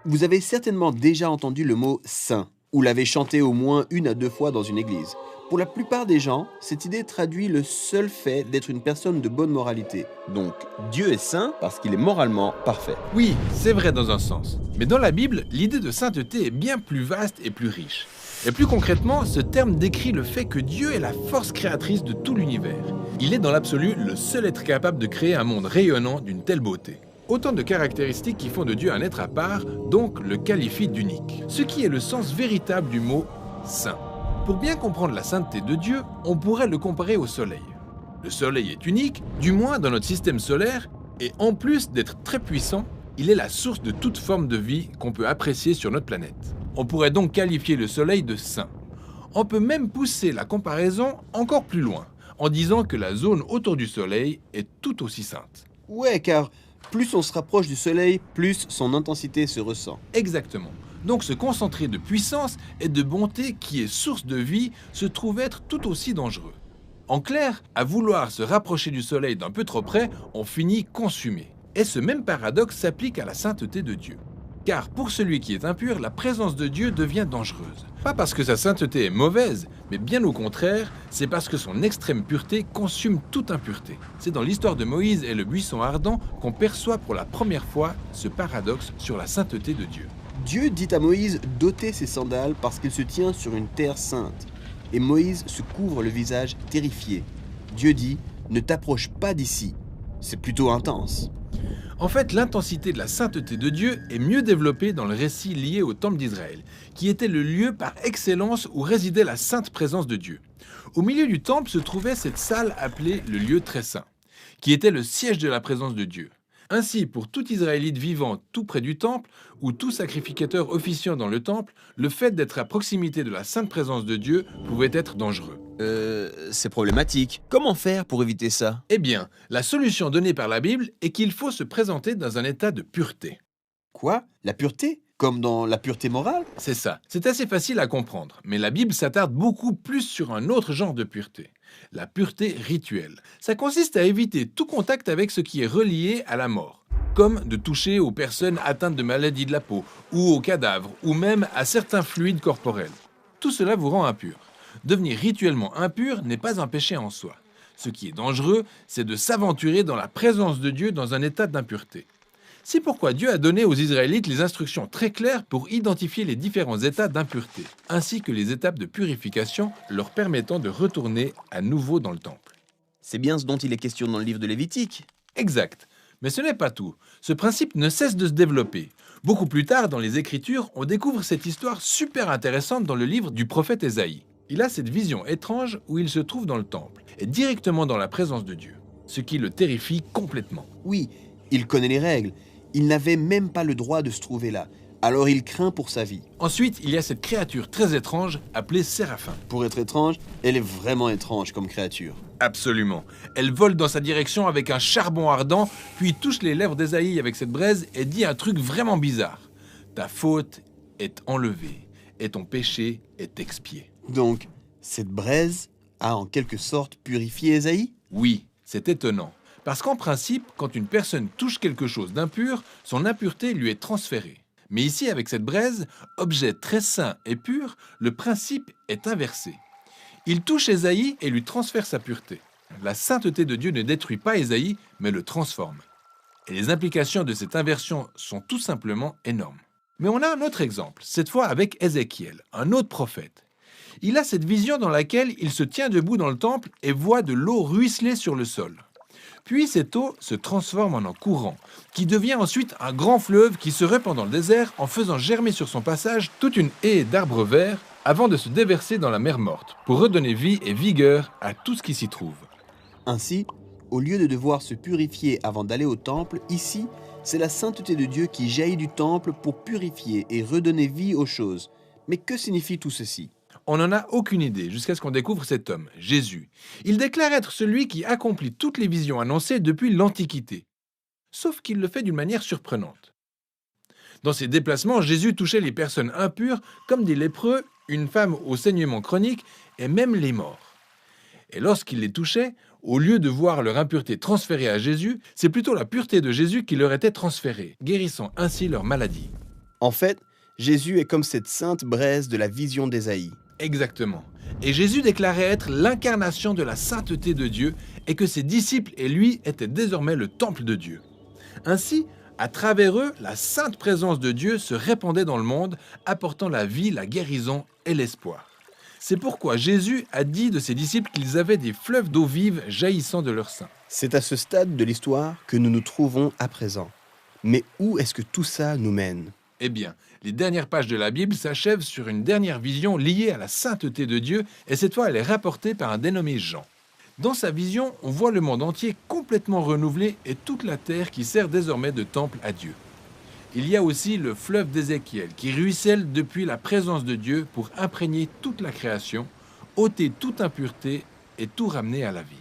Vous avez certainement déjà entendu le mot saint, ou l'avez chanté au moins 1 à 2 fois dans une église. Pour la plupart des gens, cette idée traduit le seul fait d'être une personne de bonne moralité. Donc, Dieu est saint parce qu'il est moralement parfait. Oui, c'est vrai dans un sens. Mais dans la Bible, l'idée de sainteté est bien plus vaste et plus riche. Et plus concrètement, ce terme décrit le fait que Dieu est la force créatrice de tout l'univers. Il est dans l'absolu le seul être capable de créer un monde rayonnant d'une telle beauté. Autant de caractéristiques qui font de Dieu un être à part, donc le qualifient d'unique. Ce qui est le sens véritable du mot « saint ». Pour bien comprendre la sainteté de Dieu, on pourrait le comparer au soleil. Le soleil est unique, du moins dans notre système solaire, et en plus d'être très puissant, il est la source de toute forme de vie qu'on peut apprécier sur notre planète. On pourrait donc qualifier le soleil de saint. On peut même pousser la comparaison encore plus loin, en disant que la zone autour du soleil est tout aussi sainte. Ouais, car plus on se rapproche du soleil, plus son intensité se ressent. Exactement. Donc ce concentré de puissance et de bonté qui est source de vie se trouve être tout aussi dangereux. En clair, à vouloir se rapprocher du soleil d'un peu trop près, on finit consumé. Et ce même paradoxe s'applique à la sainteté de Dieu. Car pour celui qui est impur, la présence de Dieu devient dangereuse. Pas parce que sa sainteté est mauvaise, mais bien au contraire, c'est parce que son extrême pureté consume toute impureté. C'est dans l'histoire de Moïse et le buisson ardent qu'on perçoit pour la première fois ce paradoxe sur la sainteté de Dieu. Dieu dit à Moïse d'ôter ses sandales parce qu'il se tient sur une terre sainte. Et Moïse se couvre le visage terrifié. Dieu dit « Ne t'approche pas d'ici ». C'est plutôt intense. En fait, l'intensité de la sainteté de Dieu est mieux développée dans le récit lié au Temple d'Israël, qui était le lieu par excellence où résidait la sainte présence de Dieu. Au milieu du temple se trouvait cette salle appelée le lieu très saint, qui était le siège de la présence de Dieu. Ainsi, pour tout Israélite vivant tout près du temple, ou tout sacrificateur officiant dans le temple, le fait d'être à proximité de la sainte présence de Dieu pouvait être dangereux. C'est problématique. Comment faire pour éviter ça? Eh bien, la solution donnée par la Bible est qu'il faut se présenter dans un état de pureté. Quoi? La pureté? Comme dans la pureté morale? C'est ça. C'est assez facile à comprendre, mais la Bible s'attarde beaucoup plus sur un autre genre de pureté. La pureté rituelle. Ça consiste à éviter tout contact avec ce qui est relié à la mort, comme de toucher aux personnes atteintes de maladies de la peau, ou aux cadavres, ou même à certains fluides corporels. Tout cela vous rend impur. Devenir rituellement impur n'est pas un péché en soi. Ce qui est dangereux, c'est de s'aventurer dans la présence de Dieu dans un état d'impureté. C'est pourquoi Dieu a donné aux Israélites les instructions très claires pour identifier les différents états d'impureté, ainsi que les étapes de purification leur permettant de retourner à nouveau dans le temple. C'est bien ce dont il est question dans le livre de Lévitique. Exact. Mais ce n'est pas tout. Ce principe ne cesse de se développer. Beaucoup plus tard, dans les Écritures, on découvre cette histoire super intéressante dans le livre du prophète Ésaïe. Il a cette vision étrange où il se trouve dans le temple, et directement dans la présence de Dieu, ce qui le terrifie complètement. Oui, il connaît les règles. Il n'avait même pas le droit de se trouver là. Alors il craint pour sa vie. Ensuite, il y a cette créature très étrange appelée Séraphin. Pour être étrange, elle est vraiment étrange comme créature. Absolument. Elle vole dans sa direction avec un charbon ardent, puis touche les lèvres d'Ésaïe avec cette braise et dit un truc vraiment bizarre. Ta faute est enlevée, et ton péché est expié. Donc, cette braise a en quelque sorte purifié Ésaïe? Oui, c'est étonnant. Parce qu'en principe, quand une personne touche quelque chose d'impur, son impureté lui est transférée. Mais ici, avec cette braise, objet très saint et pur, le principe est inversé. Il touche Ésaïe et lui transfère sa pureté. La sainteté de Dieu ne détruit pas Ésaïe, mais le transforme. Et les implications de cette inversion sont tout simplement énormes. Mais on a un autre exemple, cette fois avec Ézéchiel, un autre prophète. Il a cette vision dans laquelle il se tient debout dans le temple et voit de l'eau ruisseler sur le sol. Puis cette eau se transforme en un courant, qui devient ensuite un grand fleuve qui se répand dans le désert en faisant germer sur son passage toute une haie d'arbres verts avant de se déverser dans la mer morte, pour redonner vie et vigueur à tout ce qui s'y trouve. Ainsi, au lieu de devoir se purifier avant d'aller au temple, ici, c'est la sainteté de Dieu qui jaillit du temple pour purifier et redonner vie aux choses. Mais que signifie tout ceci? On n'en a aucune idée jusqu'à ce qu'on découvre cet homme, Jésus. Il déclare être celui qui accomplit toutes les visions annoncées depuis l'Antiquité. Sauf qu'il le fait d'une manière surprenante. Dans ses déplacements, Jésus touchait les personnes impures comme des lépreux, une femme au saignement chronique et même les morts. Et lorsqu'il les touchait, au lieu de voir leur impureté transférée à Jésus, c'est plutôt la pureté de Jésus qui leur était transférée, guérissant ainsi leur maladie. En fait, Jésus est comme cette sainte braise de la vision d'Ésaïe. Exactement. Et Jésus déclarait être l'incarnation de la sainteté de Dieu et que ses disciples et lui étaient désormais le temple de Dieu. Ainsi, à travers eux, la sainte présence de Dieu se répandait dans le monde, apportant la vie, la guérison et l'espoir. C'est pourquoi Jésus a dit de ses disciples qu'ils avaient des fleuves d'eau vive jaillissant de leur sein. C'est à ce stade de l'histoire que nous nous trouvons à présent. Mais où est-ce que tout ça nous mène? Eh bien, les dernières pages de la Bible s'achèvent sur une dernière vision liée à la sainteté de Dieu, et cette fois elle est rapportée par un dénommé Jean. Dans sa vision, on voit le monde entier complètement renouvelé et toute la terre qui sert désormais de temple à Dieu. Il y a aussi le fleuve d'Ézéchiel qui ruisselle depuis la présence de Dieu pour imprégner toute la création, ôter toute impureté et tout ramener à la vie.